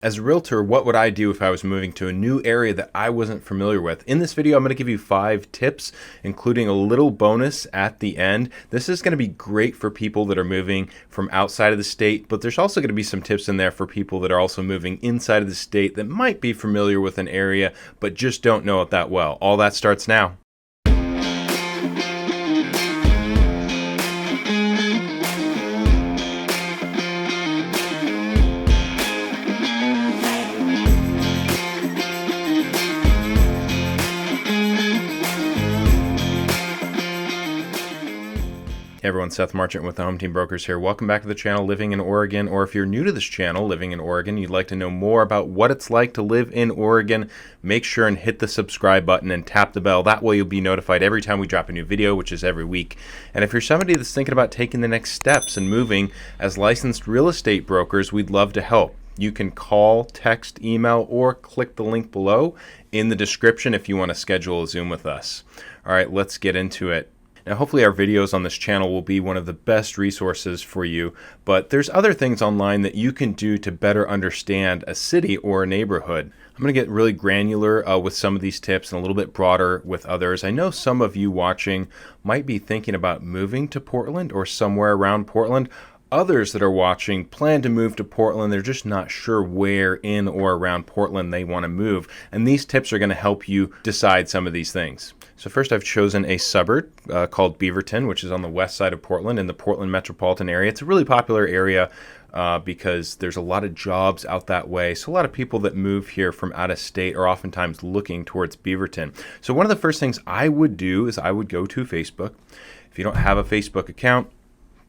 As a realtor, what would I do if I was moving to a new area that I wasn't familiar with? In this video, I'm going to give you 5 tips, including a little bonus at the end. This is going to be great for people that are moving from outside of the state, but there's also going to be some tips in there for people that are also moving inside of the state that might be familiar with an area, but just don't know it that well. All that starts now. Hey everyone, Seth Marchant with the Home Team Brokers here. Welcome back to the channel, Living in Oregon, or if you're new to this channel, Living in Oregon, you'd like to know more about what it's like to live in Oregon, make sure and hit the subscribe button and tap the bell. That way you'll be notified every time we drop a new video, which is every week. And if you're somebody that's thinking about taking the next steps and moving as licensed real estate brokers, we'd love to help. You can call, text, email, or click the link below in the description if you want to schedule a Zoom with us. All right, let's get into it. Now, hopefully our videos on this channel will be one of the best resources for you, but there's other things online that you can do to better understand a city or a neighborhood. I'm going to get really granular with some of these tips and a little bit broader with others. I know some of you watching might be thinking about moving to Portland or somewhere around Portland. Others that are watching plan to move to Portland. They're just not sure where in or around Portland they want to move. And these tips are going to help you decide some of these things. So first, I've chosen a suburb called Beaverton, which is on the west side of Portland in the Portland metropolitan area. It's a really popular area because there's a lot of jobs out that way. So a lot of people that move here from out of state are oftentimes looking towards Beaverton. So one of the first things I would do is I would go to Facebook. If you don't have a Facebook account,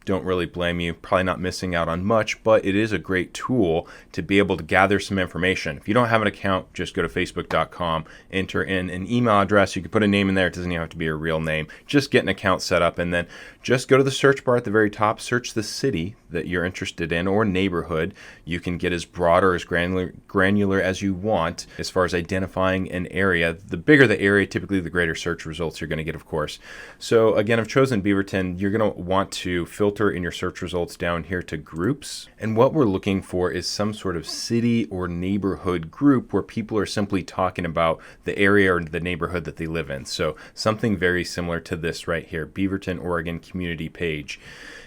don't really blame you, probably not missing out on much, but it is a great tool to be able to gather some information. If you don't have an account, just go to facebook.com, enter in an email address. You can put a name in there. It doesn't even have to be a real name. Just get an account set up and then just go to the search bar at the very top, search the city that you're interested in or neighborhood. You can get as broad or as granular as you want as far as identifying an area. The bigger the area, typically the greater search results you're going to get, of course. So again, I've chosen Beaverton. You're going to want to filter in your search results down here to groups. And what we're looking for is some sort of city or neighborhood group where people are simply talking about the area or the neighborhood that they live in. So something very similar to this right here, Beaverton, Oregon community page.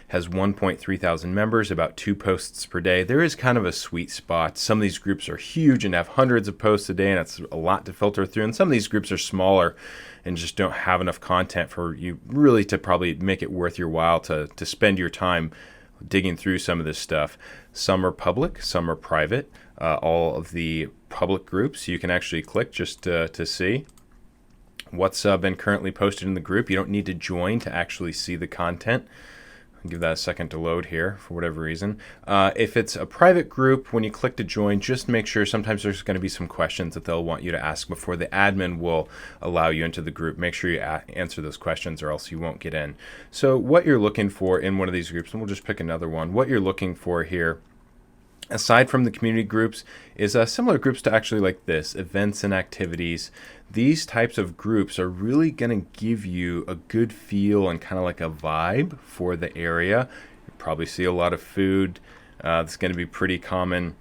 Has 1.3 thousand members, about 2 posts per day. There is kind of a sweet spot. Some of these groups are huge and have hundreds of posts a day, and it's a lot to filter through. And some of these groups are smaller and just don't have enough content for you really to probably make it worth your while to spend your time digging through some of this stuff. Some are public, some are private. All of the public groups you can actually click just to see what's been currently posted in the group. You don't need to join to actually see the content. Give that a second to load here for whatever reason. If it's a private group, when you click to join, just make sure sometimes there's going to be some questions that they'll want you to ask before the admin will allow you into the group. Make sure you answer those questions or else you won't get in. So what you're looking for in one of these groups, and we'll just pick another one, what you're looking for here, aside from the community groups, is similar groups to actually like this, events and activities. These types of groups are really going to give you a good feel and kind of like a vibe for the area. You probably see a lot of food. That's going to be pretty common.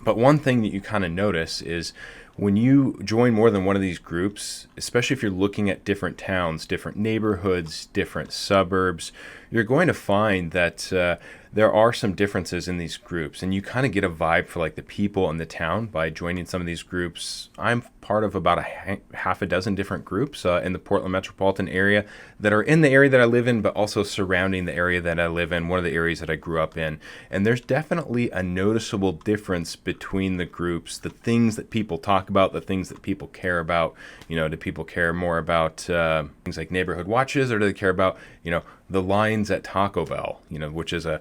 But one thing that you kind of notice is when you join more than one of these groups, especially if you're looking at different towns, different neighborhoods, different suburbs, you're going to find that there are some differences in these groups, and you kind of get a vibe for like the people in the town by joining some of these groups. I'm part of about half a dozen different groups in the Portland metropolitan area that are in the area that I live in, but also surrounding the area that I live in, one of the areas that I grew up in. And there's definitely a noticeable difference between the groups, the things that people talk about, the things that people care about. You know, do people care more about things like neighborhood watches, or do they care about, you know, the lines at Taco Bell, you know, which is a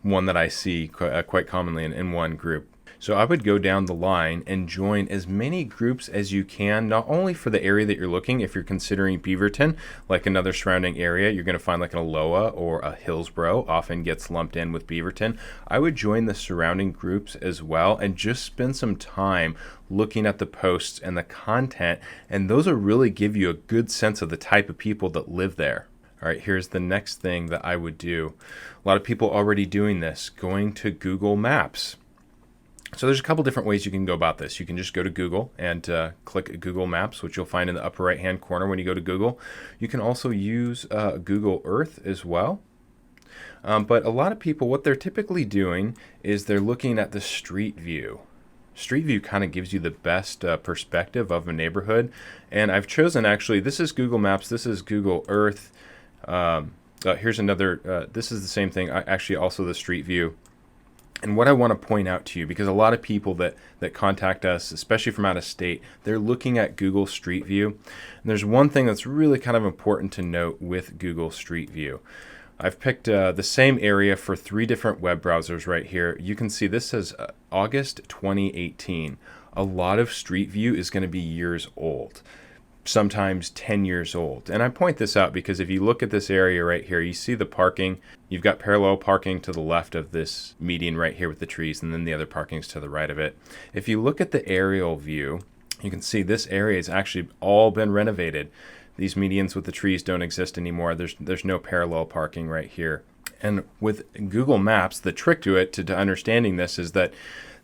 one that I see quite commonly in one group. So I would go down the line and join as many groups as you can, not only for the area that you're looking. If you're considering Beaverton, like another surrounding area, you're going to find like an Aloha or a Hillsboro often gets lumped in with Beaverton. I would join the surrounding groups as well and just spend some time looking at the posts and the content, and those will really give you a good sense of the type of people that live there. All right, here's the next thing that I would do. A lot of people already doing this, going to Google Maps. So there's a couple different ways you can go about this. You can just go to Google and click Google Maps, which you'll find in the upper right hand corner when you go to Google. You can also use Google Earth as well. But a lot of people, what they're typically doing is they're looking at the street view. Street view kind of gives you the best perspective of a neighborhood. And I've chosen, actually, this is Google Maps, this is Google Earth. Here's another, this is the same thing, actually also the street view. And what I want to point out to you, because a lot of people that contact us, especially from out of state, they're looking at Google Street View. And there's one thing that's really kind of important to note with Google Street View. I've picked the same area for 3 different web browsers right here. You can see this says August 2018. A lot of Street View is going to be years old, sometimes 10 years old. And I point this out because if you look at this area right here, you see the parking. You've got parallel parking to the left of this median right here with the trees, and then the other parking's to the right of it. If you look at the aerial view, you can see this area has actually all been renovated. These medians with the trees don't exist anymore. There's no parallel parking right here. And with Google Maps, the trick to it, to understanding this, is that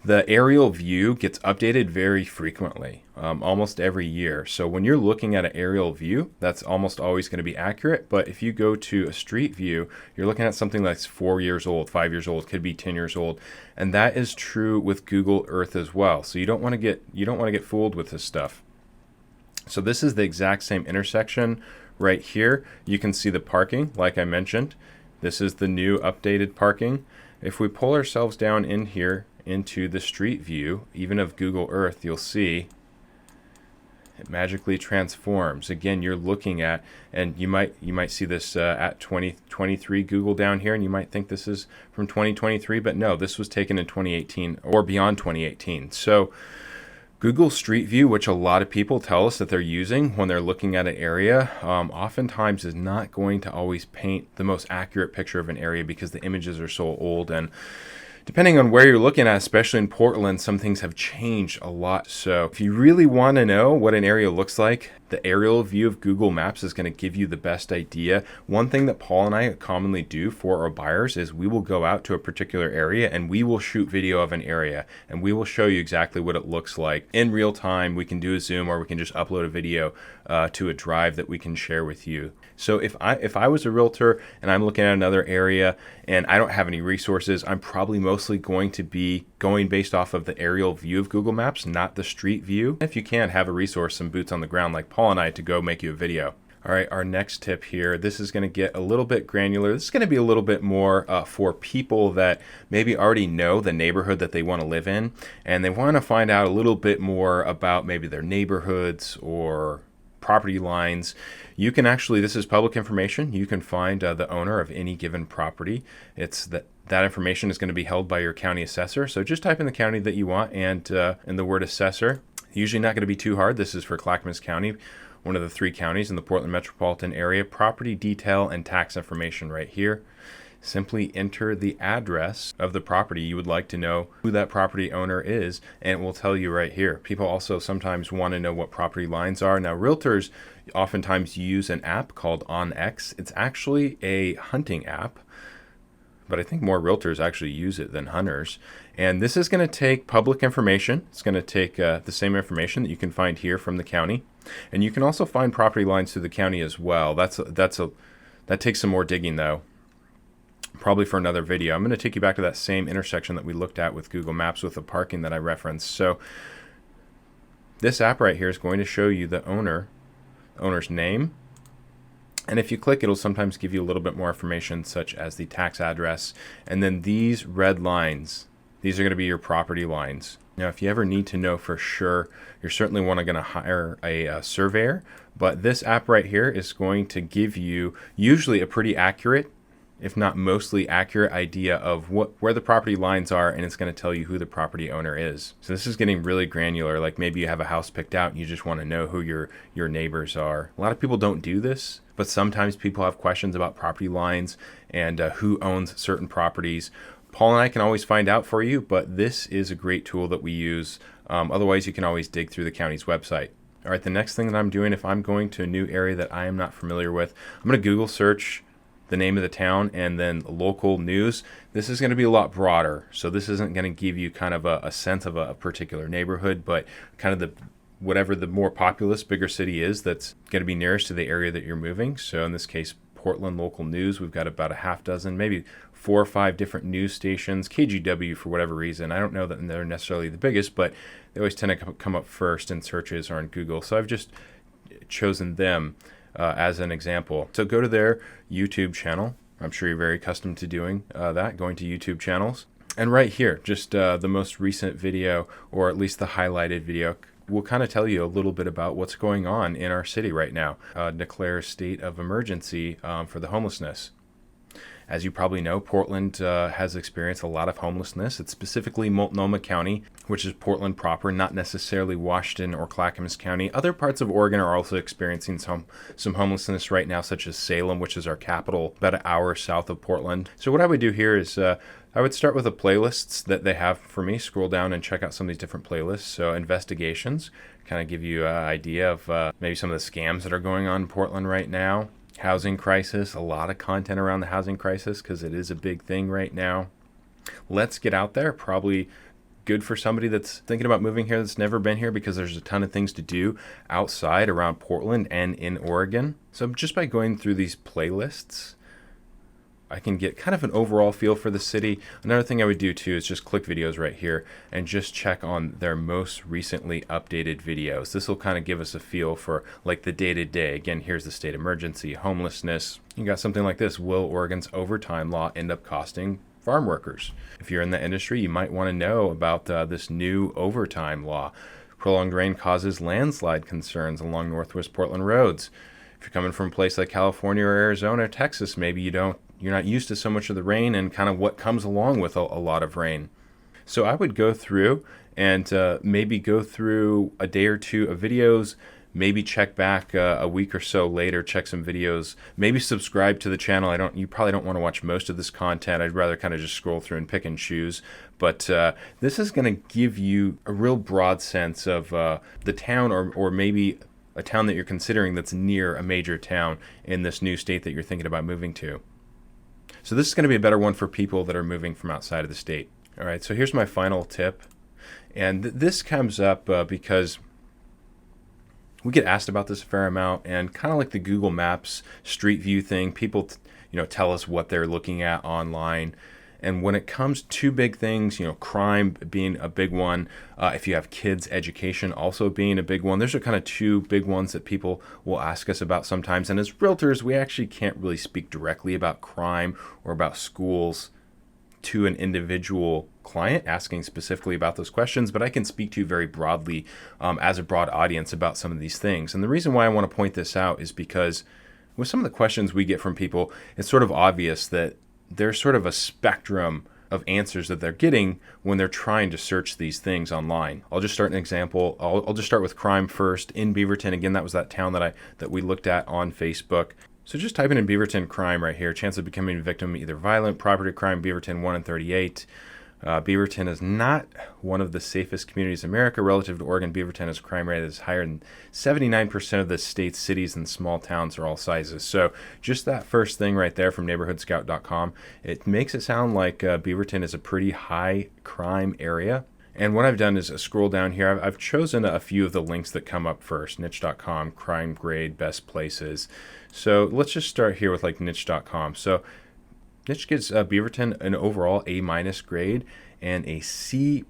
the aerial view gets updated very frequently, almost every year. So when you're looking at an aerial view, that's almost always going to be accurate. But if you go to a street view, you're looking at something that's 4 years old, 5 years old, could be 10 years old, and that is true with Google Earth as well. So you don't want to get fooled with this stuff. So this is the exact same intersection right here. You can see the parking, like I mentioned. This is the new updated parking. If we pull ourselves down in here into the street view, even of Google Earth, you'll see it magically transforms. Again, you're looking at, and you might see this at 2023 Google down here, and you might think this is from 2023, but no, this was taken in 2018 or beyond 2018. So Google Street View, which a lot of people tell us that they're using when they're looking at an area, oftentimes is not going to always paint the most accurate picture of an area because the images are so old. And depending on where you're looking at, especially in Portland, some things have changed a lot. So if you really want to know what an area looks like, the aerial view of Google Maps is going to give you the best idea. One thing that Paul and I commonly do for our buyers is we will go out to a particular area and we will shoot video of an area, and we will show you exactly what it looks like in real time. We can do a Zoom, or we can just upload a video to a drive that we can share with you. So if I was a realtor and I'm looking at another area and I don't have any resources, I'm probably mostly going to be going based off of the aerial view of Google Maps, not the street view. If you can, have a resource, some boots on the ground like Paul and I, to go make you a video. All right, our next tip here, this is going to get a little bit granular. This is going to be a little bit more for people that maybe already know the neighborhood that they want to live in, and they want to find out a little bit more about maybe their neighborhoods or property lines. You can actually, this is public information. You can find the owner of any given property. It's that information is going to be held by your county assessor. So just type in the county that you want and the word assessor. Usually not going to be too hard. This is for Clackamas County, one of the 3 counties in the Portland metropolitan area. Property detail and tax information right here. Simply enter the address of the property. You would like to know who that property owner is, and it will tell you right here. People also sometimes want to know what property lines are. Now, realtors oftentimes use an app called OnX. It's actually a hunting app, but I think more realtors actually use it than hunters. And this is going to take public information. It's going to take the same information that you can find here from the county. And you can also find property lines through the county as well. That takes some more digging though, probably for another video. I'm going to take you back to that same intersection that we looked at with Google Maps with the parking that I referenced. So this app right here is going to show you the owner's name. And if you click, it'll sometimes give you a little bit more information, such as the tax address. And then these red lines, these are going to be your property lines. Now, if you ever need to know for sure, you're certainly going to hire a surveyor. But this app right here is going to give you usually a pretty accurate, if not mostly accurate, idea of where the property lines are, and it's going to tell you who the property owner is. So this is getting really granular. Like maybe you have a house picked out and you just want to know who your neighbors are. A lot of people don't do this, but sometimes people have questions about property lines and who owns certain properties. Paul and I can always find out for you, but this is a great tool that we use. Otherwise, you can always dig through the county's website. All right, the next thing that I'm doing, if I'm going to a new area that I am not familiar with, I'm going to Google search the name of the town, and then local news, this is going to be a lot broader. So this isn't going to give you kind of a sense of a particular neighborhood, but kind of the whatever the more populous, bigger city is that's going to be nearest to the area that you're moving. So in this case, Portland local news, we've got about a half dozen, maybe 4 or 5 different news stations. KGW, for whatever reason, I don't know that they're necessarily the biggest, but they always tend to come up first in searches or in Google. So I've just chosen them as an example. So go to their YouTube channel. I'm sure you're very accustomed to doing that, going to YouTube channels. And right here, just the most recent video, or at least the highlighted video, will kind of tell you a little bit about what's going on in our city right now. Declare a state of emergency for the homelessness. As you probably know, Portland has experienced a lot of homelessness. It's specifically Multnomah County, which is Portland proper, not necessarily Washington or Clackamas County. Other parts of Oregon are also experiencing some homelessness right now, such as Salem, which is our capital, about an hour south of Portland. So what I would do here is I would start with the playlists that they have for me. Scroll down and check out some of these different playlists. So investigations, kind of give you an idea of maybe some of the scams that are going on in Portland right now. Housing crisis, a lot of content around the housing crisis because it is a big thing right now. Let's get out there, probably good for somebody that's thinking about moving here that's never been here because there's a ton of things to do outside around Portland and in Oregon. So just by going through these playlists, I can get kind of an overall feel for the city. Another thing I would do too is just click videos right here and just check on their most recently updated videos. This will kind of give us a feel for like the day-to-day. Again, here's the state emergency, homelessness. You got something like this. Will Oregon's overtime law end up costing farm workers? If you're in the industry, you might want to know about this new overtime law. Prolonged rain causes landslide concerns along Northwest Portland roads. If you're coming from a place like California or Arizona or Texas, maybe you're not used to so much of the rain and kind of what comes along with a lot of rain. So I would go through and maybe go through a day or two of videos, maybe check back a week or so later, check some videos, maybe subscribe to the channel. You probably don't want to watch most of this content. I'd rather kind of just scroll through and pick and choose. But this is going to give you a real broad sense of the town or maybe a town that you're considering that's near a major town in this new state that you're thinking about moving to. So this is going to be a better one for people that are moving from outside of the state. All right, so here's my final tip. And this comes up because we get asked about this a fair amount, and kind of like the Google Maps Street View thing, people tell us what they're looking at online. And when it comes to big things, crime being a big one, if you have kids, education also being a big one. Those are kind of two big ones that people will ask us about sometimes. And as realtors, we actually can't really speak directly about crime or about schools to an individual client asking specifically about those questions, but I can speak to you very broadly as a broad audience about some of these things. And the reason why I want to point this out is because with some of the questions we get from people, it's sort of obvious that there's sort of a spectrum of answers that they're getting when they're trying to search these things online. I'll just start an example. I'll just start with crime first. In Beaverton, again, that was that town that we looked at on Facebook. So just typing in Beaverton crime right here, chance of becoming a victim, either violent, property crime, Beaverton 1 in 38. Beaverton is not one of the safest communities in America. Relative to Oregon, Beaverton has a crime rate that is higher than 79% of the state's cities and small towns are all sizes. So just that first thing right there from neighborhoodscout.com, it makes it sound like Beaverton is a pretty high crime area. And what I've done is scroll down here. I've chosen a few of the links that come up first. Niche.com, crime grade, best places. So let's just start here with like niche.com. So Niche gives Beaverton an overall A- grade and a C+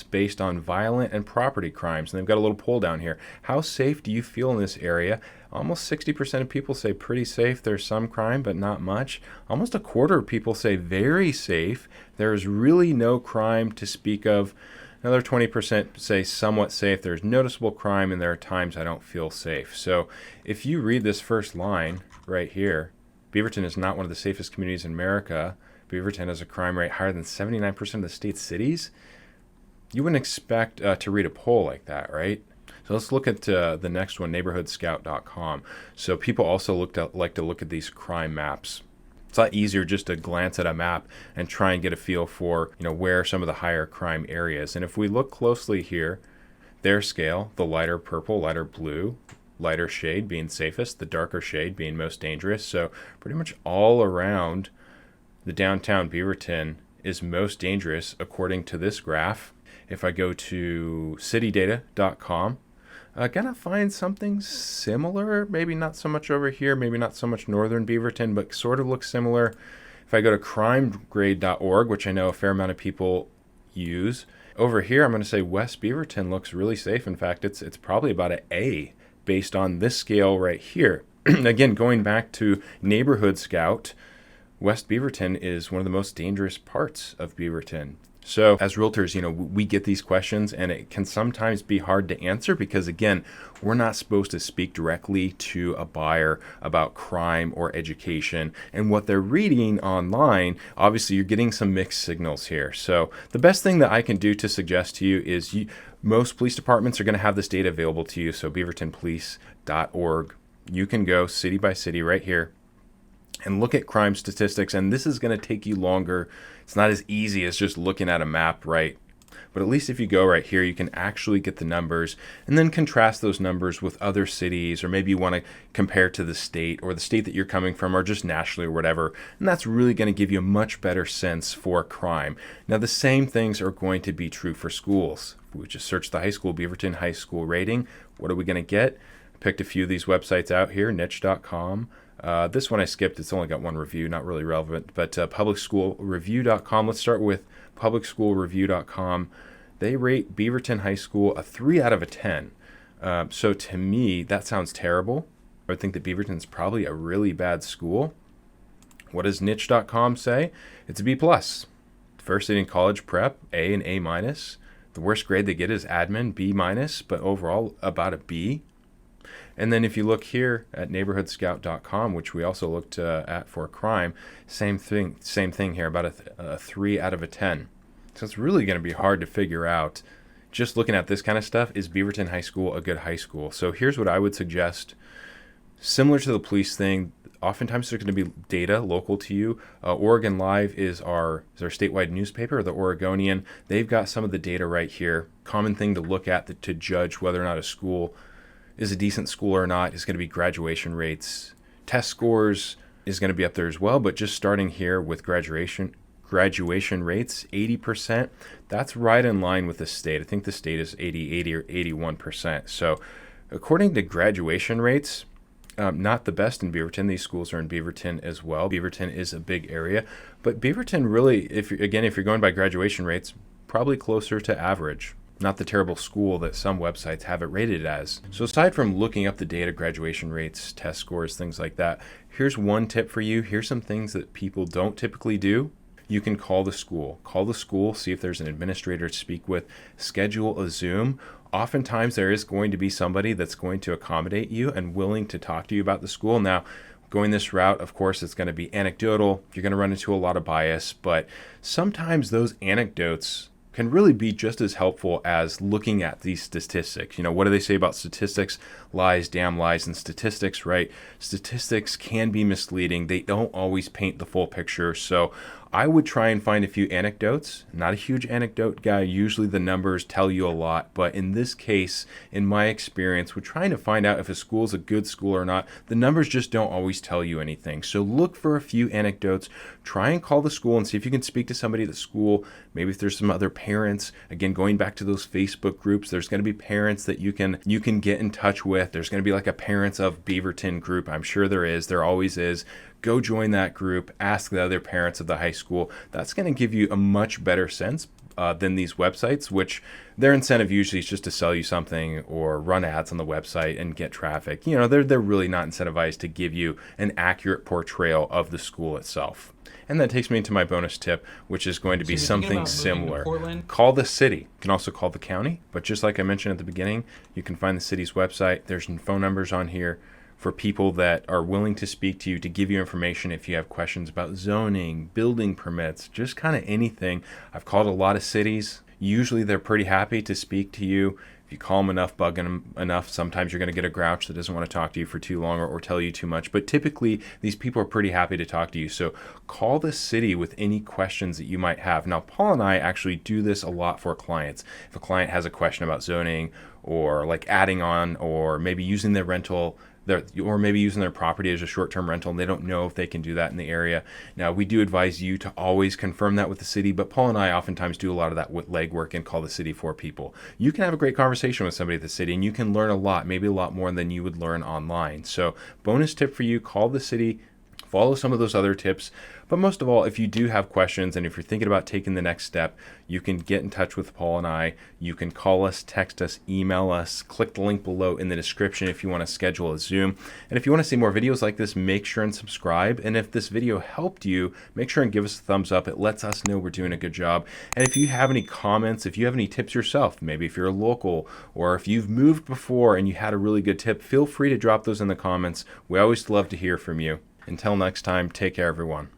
based on violent and property crimes. And they've got a little poll down here. How safe do you feel in this area? Almost 60% of people say pretty safe. There's some crime, but not much. Almost a quarter of people say very safe. There's really no crime to speak of. Another 20% say somewhat safe. There's noticeable crime, and there are times I don't feel safe. So if you read this first line right here, Beaverton is not one of the safest communities in America. Beaverton has a crime rate higher than 79% of the state's cities. You wouldn't expect to read a poll like that, right? So let's look at the next one, neighborhoodscout.com. So people also like to look at these crime maps. It's a lot easier just to glance at a map and try and get a feel for where are some of the higher crime areas. And if we look closely here, their scale, the lighter purple, lighter blue, lighter shade being safest, the darker shade being most dangerous. So pretty much all around the downtown Beaverton is most dangerous according to this graph. If I go to citydata.com, gonna find something similar, maybe not so much over here, maybe not so much northern Beaverton, but sort of looks similar. If I go to crimegrade.org, which I know a fair amount of people use, over here I'm going to say West Beaverton looks really safe. In fact, it's probably about an A based on this scale right here. Again, going back to Neighborhood Scout, West Beaverton is one of the most dangerous parts of Beaverton. So as realtors, we get these questions and it can sometimes be hard to answer because, again, we're not supposed to speak directly to a buyer about crime or education and what they're reading online. Obviously, you're getting some mixed signals here. So the best thing that I can do to suggest to you is most police departments are going to have this data available to you. So beavertonpolice.org, you can go city by city right here and look at crime statistics, and this is going to take you longer. It's not as easy as just looking at a map, right? But at least if you go right here, you can actually get the numbers and then contrast those numbers with other cities, or maybe you want to compare to the state or the state that you're coming from, or just nationally or whatever. And that's really going to give you a much better sense for crime. Now, the same things are going to be true for schools. If we just search the high school, Beaverton High School rating, what are we going to get? I picked a few of these websites out here, niche.com. This one I skipped. It's only got one review, not really relevant, but publicschoolreview.com. Let's start with publicschoolreview.com. They rate Beaverton High School a 3 out of a 10. So to me, that sounds terrible. I would think that Beaverton's probably a really bad school. What does niche.com say? It's a B+. First in college prep, A and A-. The worst grade they get is admin, B-, but overall about a B. And then if you look here at neighborhoodscout.com, which we also looked at for crime, same thing here, about a 3 out of a 10. So it's really going to be hard to figure out, just looking at this kind of stuff, is Beaverton High School a good high school? So here's what I would suggest. Similar to the police thing, oftentimes there's going to be data local to you. Oregon Live is our statewide newspaper, the Oregonian. They've got some of the data right here. Common thing to look at to judge whether or not a school is a decent school or not is going to be graduation rates. Test scores is going to be up there as well, but just starting here with graduation rates, 80%, that's right in line with the state. I think the state is 80 or 81%. So according to graduation rates, not the best in Beaverton. These schools are in Beaverton as well. Beaverton is a big area, but Beaverton really, if you're going by graduation rates, probably closer to average. Not the terrible school that some websites have it rated as. So aside from looking up the data, graduation rates, test scores, things like that, here's one tip for you. Here's some things that people don't typically do. You can call the school. Call the school, see if there's an administrator to speak with, schedule a Zoom. Oftentimes there is going to be somebody that's going to accommodate you and willing to talk to you about the school. Now, going this route, of course, it's going to be anecdotal. You're going to run into a lot of bias, but sometimes those anecdotes can really be just as helpful as looking at these statistics. What do they say about statistics? Lies, damn lies, and statistics, right? Statistics can be misleading. They don't always paint the full picture. So I would try and find a few anecdotes. Not a huge anecdote guy. Usually the numbers tell you a lot. But in this case, in my experience, we're trying to find out if a school is a good school or not. The numbers just don't always tell you anything. So look for a few anecdotes. Try and call the school and see if you can speak to somebody at the school. Maybe if there's some other parents. Again, going back to those Facebook groups, there's going to be parents that you can get in touch with. There's going to be like a Parents of Beaverton group. I'm sure there is. There always is. Go join that group. Ask the other parents of the high school. That's going to give you a much better sense than these websites, which their incentive usually is just to sell you something or run ads on the website and get traffic. They're really not incentivized to give you an accurate portrayal of the school itself. And that takes me into my bonus tip, which is going to be something similar. Call the city. You can also call the county, but just like I mentioned at the beginning, you can find the city's website. There's phone numbers on here for people that are willing to speak to you, to give you information if you have questions about zoning, building permits, just kind of anything. I've called a lot of cities. Usually they're pretty happy to speak to you. If you call them enough, bug them enough, sometimes you're going to get a grouch that doesn't want to talk to you for too long or tell you too much. But typically, these people are pretty happy to talk to you. So call the city with any questions that you might have. Now, Paul and I actually do this a lot for clients. If a client has a question about zoning or like adding on or maybe using their rental, or maybe using their property as a short-term rental and they don't know if they can do that in the area. Now, we do advise you to always confirm that with the city, but Paul and I oftentimes do a lot of that legwork and call the city for people. You can have a great conversation with somebody at the city and you can learn a lot, maybe a lot more than you would learn online. So bonus tip for you, call the city, follow some of those other tips. But most of all, if you do have questions and if you're thinking about taking the next step, you can get in touch with Paul and I. You can call us, text us, email us, click the link below in the description if you want to schedule a Zoom. And if you want to see more videos like this, make sure and subscribe. And if this video helped you, make sure and give us a thumbs up. It lets us know we're doing a good job. And if you have any comments, if you have any tips yourself, maybe if you're a local or if you've moved before and you had a really good tip, feel free to drop those in the comments. We always love to hear from you. Until next time, take care, everyone.